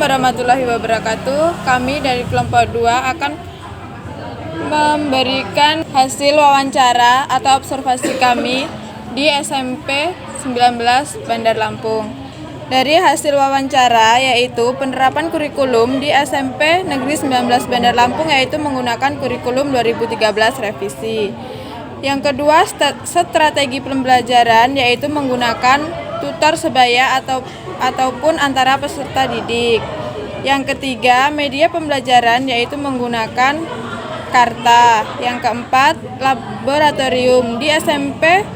warahmatullahi wabarakatuh. Kami dari kelompok 2 akan memberikan hasil wawancara atau observasi kami di SMP 19 Bandar Lampung. Dari hasil wawancara yaitu penerapan kurikulum di SMP Negeri 19 Bandar Lampung yaitu menggunakan kurikulum 2013 revisi. Yang kedua, strategi pembelajaran yaitu menggunakan tutor sebaya ataupun antara peserta didik. Yang ketiga, media pembelajaran yaitu menggunakan karta. Yang keempat, laboratorium. Di SMP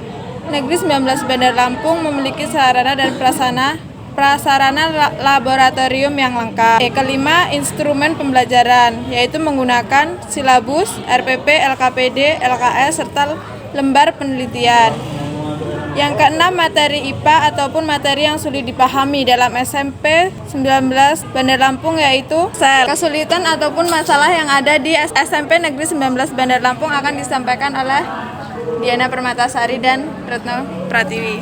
Negeri 19 Bandar Lampung memiliki sarana dan prasarana laboratorium yang lengkap. Kelima, instrumen pembelajaran yaitu menggunakan silabus, RPP, LKPD, LKS serta lembar penelitian. Yang keenam, materi IPA ataupun materi yang sulit dipahami dalam SMP 19 Bandar Lampung yaitu sel. Kesulitan ataupun masalah yang ada di SMP Negeri 19 Bandar Lampung akan disampaikan oleh Diana Permatasari dan Retno Pratiwi.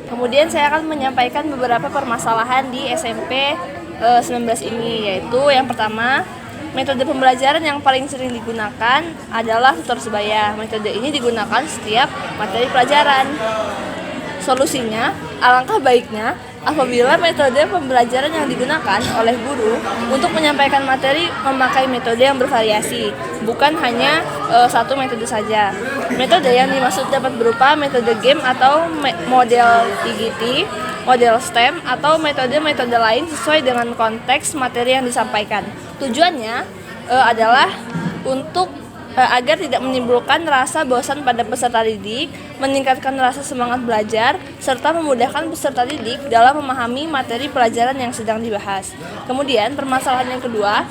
Kemudian saya akan menyampaikan beberapa permasalahan di SMP 19 ini, yaitu yang pertama, metode pembelajaran yang paling sering digunakan adalah tutor sebaya. Metode ini digunakan setiap materi pelajaran. Solusinya, alangkah baiknya apabila metode pembelajaran yang digunakan oleh guru untuk menyampaikan materi memakai metode yang bervariasi, bukan hanya satu metode saja. Metode yang dimaksud dapat berupa metode game atau model IGT, model STEM, atau metode-metode lain sesuai dengan konteks materi yang disampaikan. Tujuannya adalah untuk agar tidak menimbulkan rasa bosan pada peserta didik, meningkatkan rasa semangat belajar, serta memudahkan peserta didik dalam memahami materi pelajaran yang sedang dibahas. Kemudian permasalahan yang kedua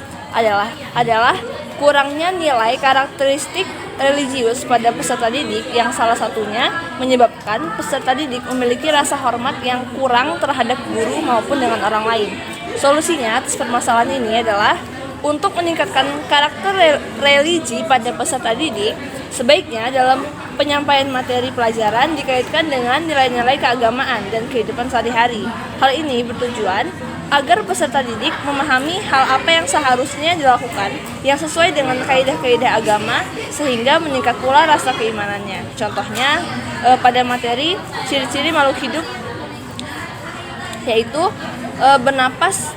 adalah kurangnya nilai karakteristik religius pada peserta didik yang salah satunya menyebabkan peserta didik memiliki rasa hormat yang kurang terhadap guru maupun dengan orang lain. Solusinya atas permasalahan ini adalah untuk meningkatkan karakter religi pada peserta didik, sebaiknya dalam penyampaian materi pelajaran dikaitkan dengan nilai-nilai keagamaan dan kehidupan sehari-hari. Hal ini bertujuan agar peserta didik memahami hal apa yang seharusnya dilakukan yang sesuai dengan kaidah-kaidah agama sehingga meningkat pula rasa keimanannya. Contohnya pada materi ciri-ciri makhluk hidup yaitu bernapas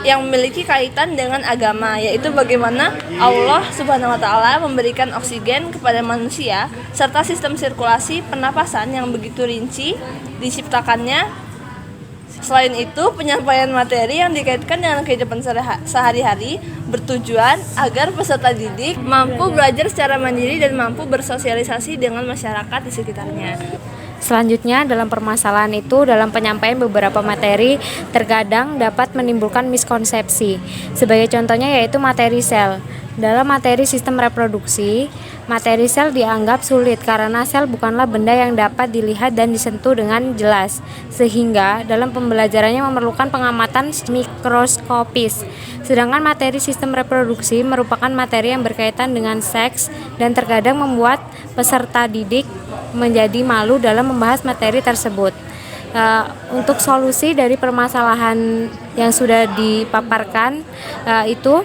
yang memiliki kaitan dengan agama, yaitu bagaimana Allah Subhanahu wa Ta'ala memberikan oksigen kepada manusia serta sistem sirkulasi pernapasan yang begitu rinci diciptakannya. Selain itu, penyampaian materi yang dikaitkan dengan kehidupan sehari-hari bertujuan agar peserta didik mampu belajar secara mandiri dan mampu bersosialisasi dengan masyarakat di sekitarnya. Selanjutnya, dalam permasalahan itu, dalam penyampaian beberapa materi terkadang dapat menimbulkan miskonsepsi. Sebagai contohnya yaitu materi sel. Dalam materi sistem reproduksi, materi sel dianggap sulit karena sel bukanlah benda yang dapat dilihat dan disentuh dengan jelas, sehingga dalam pembelajarannya memerlukan pengamatan mikroskopis. Sedangkan materi sistem reproduksi merupakan materi yang berkaitan dengan seks dan terkadang membuat peserta didik menjadi malu dalam membahas materi tersebut. Untuk solusi dari permasalahan yang sudah dipaparkan itu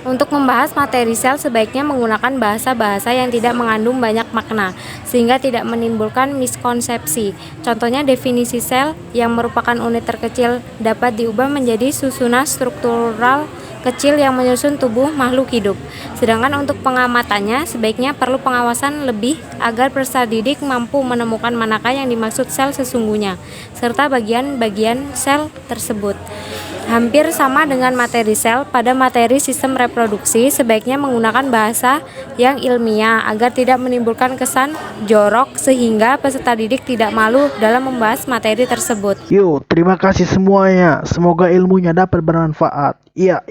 untuk membahas materi sel sebaiknya menggunakan bahasa-bahasa yang tidak mengandung banyak makna sehingga tidak menimbulkan miskonsepsi. Contohnya definisi sel yang merupakan unit terkecil dapat diubah menjadi susunan struktural kecil yang menyusun tubuh makhluk hidup. Sedangkan untuk pengamatannya sebaiknya perlu pengawasan lebih agar peserta didik mampu menemukan manakah yang dimaksud sel sesungguhnya serta bagian-bagian sel tersebut. Hampir sama dengan materi sel, pada materi sistem reproduksi sebaiknya menggunakan bahasa yang ilmiah agar tidak menimbulkan kesan jorok sehingga peserta didik tidak malu dalam membahas materi tersebut. Terima kasih semuanya. Semoga ilmunya dapat bermanfaat. Iya.